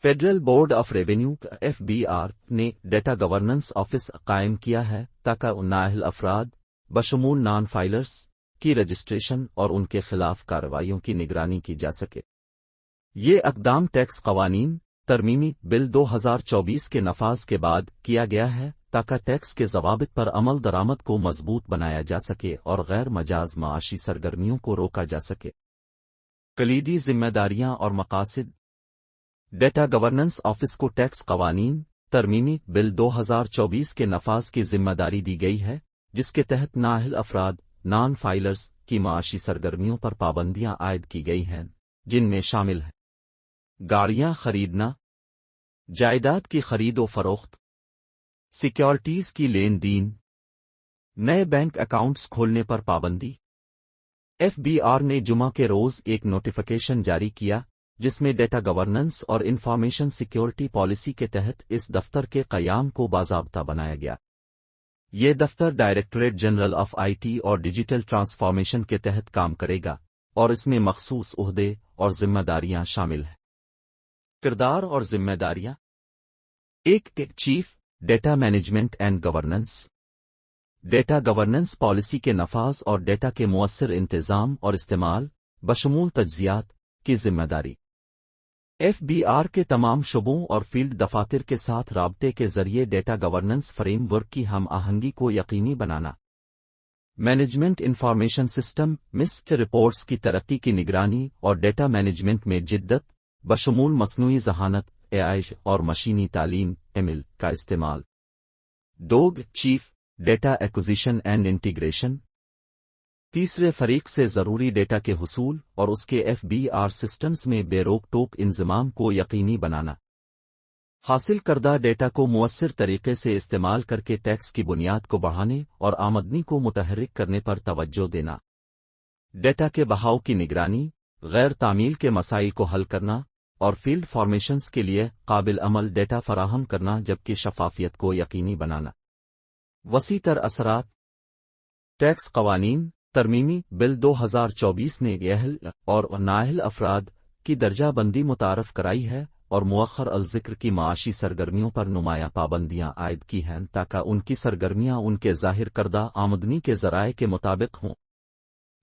Federal board of revenue (FBR) ने data governance office कायम किया है ताकि नाअहल अफराद बशमूल नॉन फाइलर्स की रजिस्ट्रेशन और उनके खिलाफ कार्रवाइयों की निगरानी की जा सके। ये अक़दाम टैक्स क़वानीन तरमीमी बिल 2024 के नफाज के बाद किया गया है ताकि टैक्स के ज़वाबित पर अमल दरामद को मजबूत बनाया जा सके और गैर मजाज माशी सरगर्मियों को रोका जा सके। कलीदी जिम्मेदारियां और मकासद। डेटा गवर्नेंस ऑफिस को टैक्स क़वानीन तरमीमी बिल 2024 के नफाज की जिम्मेदारी दी गई है, जिसके तहत नाअहल अफराद नॉन फाइलर्स की माशी सरगर्मियों पर पाबंदियां आयद की गई हैं, जिनमें शामिल है गाड़ियां खरीदना, जायदाद की खरीद व फरोख्त, सिक्योरिटीज की लेन देन, नए बैंक अकाउंट्स खोलने पर पाबंदी। FBR ने जुमा के रोज एक नोटिफिकेशन जारी किया जिसमें डेटा गवर्नेंस और इंफॉर्मेशन सिक्योरिटी पॉलिसी के तहत इस दफ्तर के क़याम को बाज़ाब्ता बनाया गया। ये दफ्तर डायरेक्टरेट जनरल ऑफ IT और डिजिटल ट्रांसफॉर्मेशन के तहत काम करेगा और इसमें मखसूस ओहदे और जिम्मेदारियां शामिल हैं। किरदार और जिम्मेदारियां। 1. Chief data management and governance. Data governance policy के नफाज और डेटा के मुअस्सर इंतजाम और इस्तेमाल बशमूल तज्जियात की जिम्मेदारी। FBR के तमाम शुबों और फील्ड दफातर के साथ राब्ते के जरिए डेटा गवर्नेंस फ्रेमवर्क की हम आहंगी को यकीनी बनाना। Management information system MIS reports की तरक्की की निगरानी और डेटा मैनेजमेंट में जिद्दत बशमूल मसनूई ज़हानत AI और मशीनी तालीम ML का इस्तेमाल। 2. Chief data acquisition and integration. तीसरे फरीक से ज़रूरी डेटा के हुसूल और उसके FBR सिस्टम्स में बेरोक टोक इंज़माम को यकीनी बनाना। हासिल करदा डेटा को मुअस्सिर तरीके से इस्तेमाल करके टैक्स की बुनियाद को बढ़ाने और आमदनी को मुतहर्रिक करने पर तवज्जो देना। डेटा के बहाव की निगरानी, गैर तामील के मसाइल को हल करना और फील्ड फॉर्मेशंस के लिए काबिल अमल डेटा फराहम करना, जबकि शफाफियत को यकीनी बनाना। वसी तर असरात। टैक्स क़वानीन तरमीमी बिल 2024 ने अहल और नाअहल अफराद की दर्जाबंदी मुतारफ कराई है और मुअख्खर अल-ज़िक्र की माशी सरगर्मियों पर नुमाया पाबंदियां आयद की हैं ताकि उनकी सरगर्मियां उनके ज़ाहिर करदा आमदनी के ज़राए के मुताबिक हों।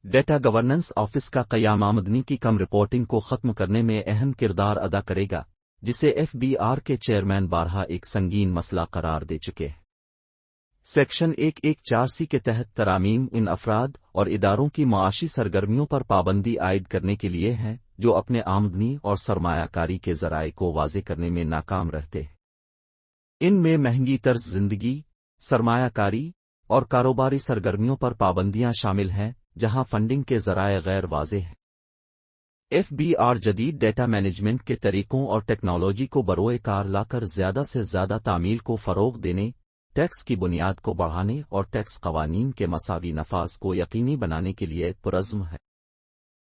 डेटा गवर्नेंस ऑफिस का क़याम आमदनी की कम रिपोर्टिंग को ख़त्म करने में अहम किरदार अदा करेगा, जिसे FBR के चेयरमैन बारहा एक संगीन मसला करार दे चुके हैं। सेक्शन 114C के तहत तरामीम इन अफराद और इदारों की माशी सरगर्मियों पर पाबंदी आयद करने के लिए हैं जो अपने आमदनी और सरमायाकारी के ज़राए को वाज़े करने में नाकाम रहते हैं। इनमें महंगी तर्ज ज़िंदगी, सरमायाकारी और कारोबारी सरगर्मियों पर पाबंदियां शामिल हैं जहां फंडिंग के ज़राए गैर वाज़े हैं। FBR जदीद डेटा मैनेजमेंट के तरीकों और टेक्नोलॉजी को बरोए कार लाकर ज़्यादा से ज़्यादा तामील को फ़रोग़ देने, टैक्स की बुनियाद को बढ़ाने और टैक्स क़वानीन के मसावी नफाज को यकीनी बनाने के लिए पुरज़्म है।